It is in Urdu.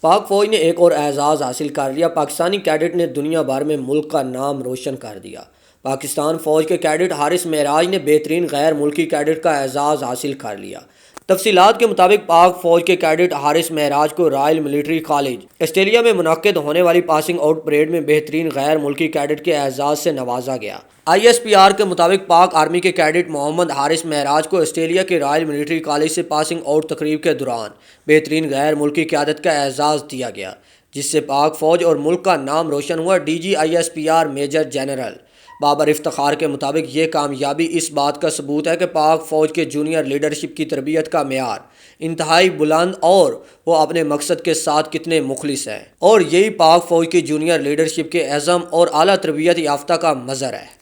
پاک فوج نے ایک اور اعزاز حاصل کر لیا۔ پاکستانی کیڈٹ نے دنیا بھر میں ملک کا نام روشن کر دیا۔ پاکستان فوج کے کیڈٹ حارث معراج نے بہترین غیر ملکی کیڈٹ کا اعزاز حاصل کر لیا۔ تفصیلات کے مطابق پاک فوج کے کیڈٹ حارث معراج کو رائل ملٹری کالج آسٹریلیا میں منعقد ہونے والی پاسنگ آؤٹ پریڈ میں بہترین غیر ملکی کیڈٹ کے اعزاز سے نوازا گیا۔ ISPR کے مطابق پاک آرمی کے کیڈٹ محمد حارث معراج کو آسٹریلیا کے رائل ملٹری کالج سے پاسنگ آؤٹ تقریب کے دوران بہترین غیر ملکی قیادت کا اعزاز دیا گیا، جس سے پاک فوج اور ملک کا نام روشن ہوا۔ DG ISPR major general Babar Iftikhar کے مطابق یہ کامیابی اس بات کا ثبوت ہے کہ پاک فوج کے جونیئر لیڈرشپ کی تربیت کا معیار انتہائی بلند اور وہ اپنے مقصد کے ساتھ کتنے مخلص ہیں، اور یہی پاک فوج کی جونیئر لیڈرشپ کے عزم اور اعلیٰ تربیت یافتہ کا مظہر ہے۔